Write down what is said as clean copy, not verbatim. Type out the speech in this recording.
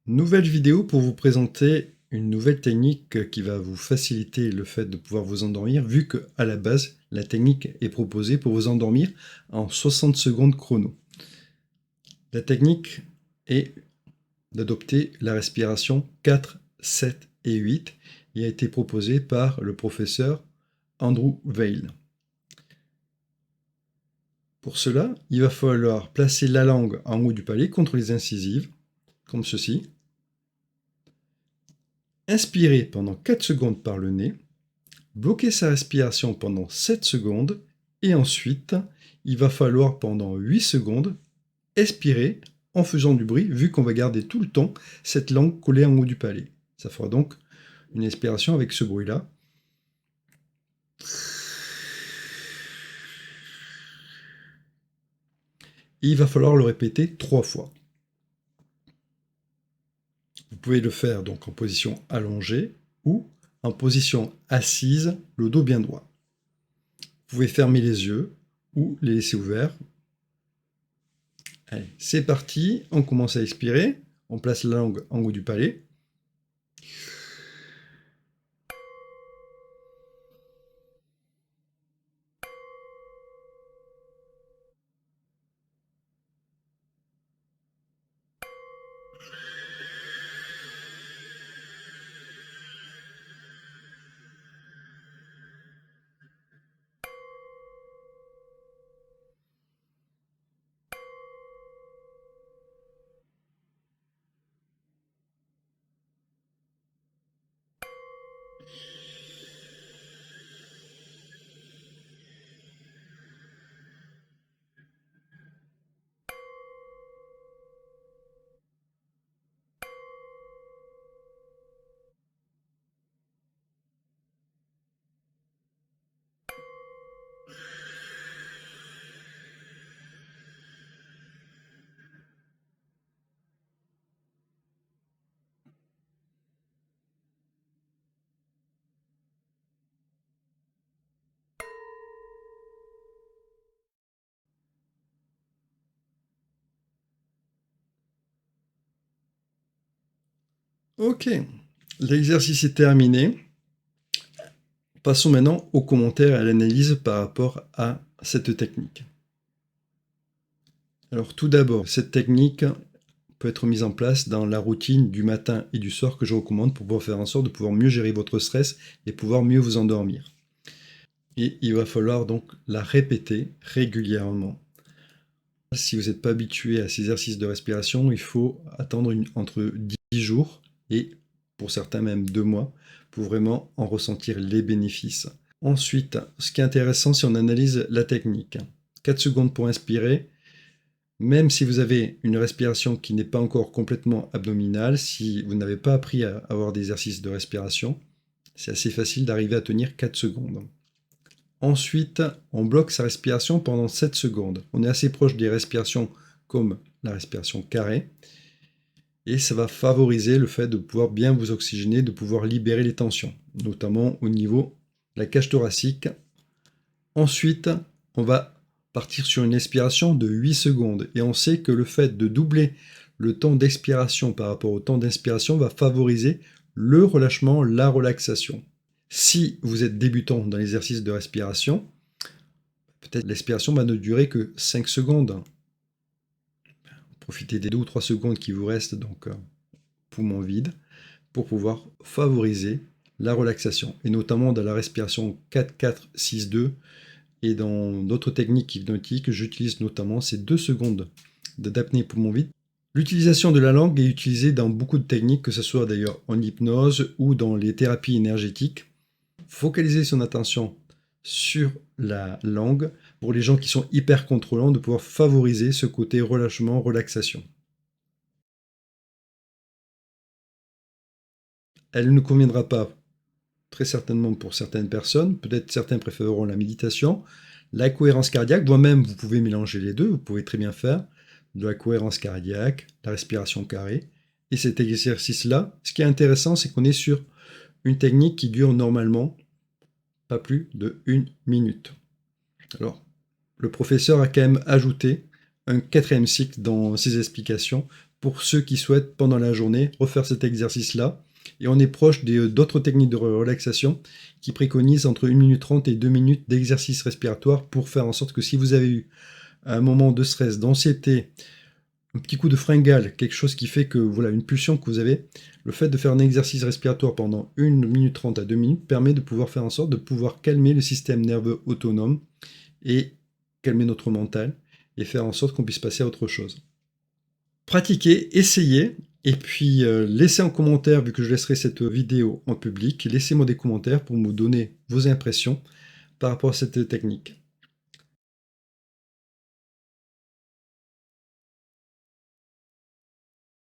Nouvelle vidéo pour vous présenter une nouvelle technique qui va vous faciliter le fait de pouvoir vous endormir, vu que à la base, la technique est proposée pour vous endormir en 60 secondes chrono. La technique est d'adopter la respiration 4, 7 et 8 et a été proposée par le professeur Andrew Weil. Pour cela, il va falloir placer la langue en haut du palais contre les incisives, comme ceci. Inspirer pendant 4 secondes par le nez, bloquer sa respiration pendant 7 secondes, et ensuite, il va falloir pendant 8 secondes expirer en faisant du bruit, vu qu'on va garder tout le temps cette langue collée en haut du palais. Ça fera donc une expiration avec ce bruit-là. Et il va falloir le répéter 3 fois. Vous pouvez le faire donc en position allongée ou en position assise, le dos bien droit. Vous pouvez fermer les yeux ou les laisser ouverts. Allez, c'est parti, on commence à expirer, on place la langue en haut du palais. Ok, l'exercice est terminé. Passons maintenant aux commentaires et à l'analyse par rapport à cette technique. Alors tout d'abord, cette technique peut être mise en place dans la routine du matin et du soir que je recommande pour pouvoir faire en sorte de pouvoir mieux gérer votre stress et pouvoir mieux vous endormir. Et il va falloir donc la répéter régulièrement. Si vous n'êtes pas habitué à ces exercices de respiration, il faut attendre entre 10 jours et pour certains même 2 mois pour vraiment en ressentir les bénéfices. Ensuite, ce qui est intéressant, si on analyse la technique, 4 secondes pour inspirer, même si vous avez une respiration qui n'est pas encore complètement abdominale, si vous n'avez pas appris à avoir des exercices de respiration, c'est assez facile d'arriver à tenir 4 secondes. Ensuite, on bloque sa respiration pendant 7 secondes. On est assez proche des respirations comme la respiration carrée. Et ça va favoriser le fait de pouvoir bien vous oxygéner, de pouvoir libérer les tensions, notamment au niveau de la cage thoracique. Ensuite, on va partir sur une expiration de 8 secondes. Et on sait que le fait de doubler le temps d'expiration par rapport au temps d'inspiration va favoriser le relâchement, la relaxation. Si vous êtes débutant dans l'exercice de respiration, peut-être l'expiration va ne durer que 5 secondes. Profitez des 2 ou 3 secondes qui vous restent, donc poumon vide, pour pouvoir favoriser la relaxation. Et notamment dans la respiration 4-4-6-2 et dans d'autres techniques hypnotiques, j'utilise notamment ces 2 secondes d'apnée poumon vide. L'utilisation de la langue est utilisée dans beaucoup de techniques, que ce soit d'ailleurs en hypnose ou dans les thérapies énergétiques. Focaliser son attention sur la langue pour les gens qui sont hyper contrôlants, de pouvoir favoriser ce côté relâchement, relaxation. Elle ne conviendra pas très certainement pour certaines personnes, peut-être certains préféreront la méditation, la cohérence cardiaque, voire même vous pouvez mélanger les deux, vous pouvez très bien faire de la cohérence cardiaque, la respiration carrée, et cet exercice-là, ce qui est intéressant, c'est qu'on est sur une technique qui dure normalement pas plus de 1 minute. Alors, le professeur a quand même ajouté un 4e cycle dans ses explications pour ceux qui souhaitent, pendant la journée, refaire cet exercice-là. Et on est proche d'autres techniques de relaxation qui préconisent entre 1 minute 30 et 2 minutes d'exercice respiratoire pour faire en sorte que si vous avez eu un moment de stress, d'anxiété, un petit coup de fringale, quelque chose qui fait que, voilà, une pulsion que vous avez, le fait de faire un exercice respiratoire pendant 1 minute 30 à 2 minutes permet de pouvoir faire en sorte de pouvoir calmer le système nerveux autonome et calmer notre mental et faire en sorte qu'on puisse passer à autre chose. Pratiquez, essayez, et puis laissez en commentaire, vu que je laisserai cette vidéo en public, laissez-moi des commentaires pour me donner vos impressions par rapport à cette technique.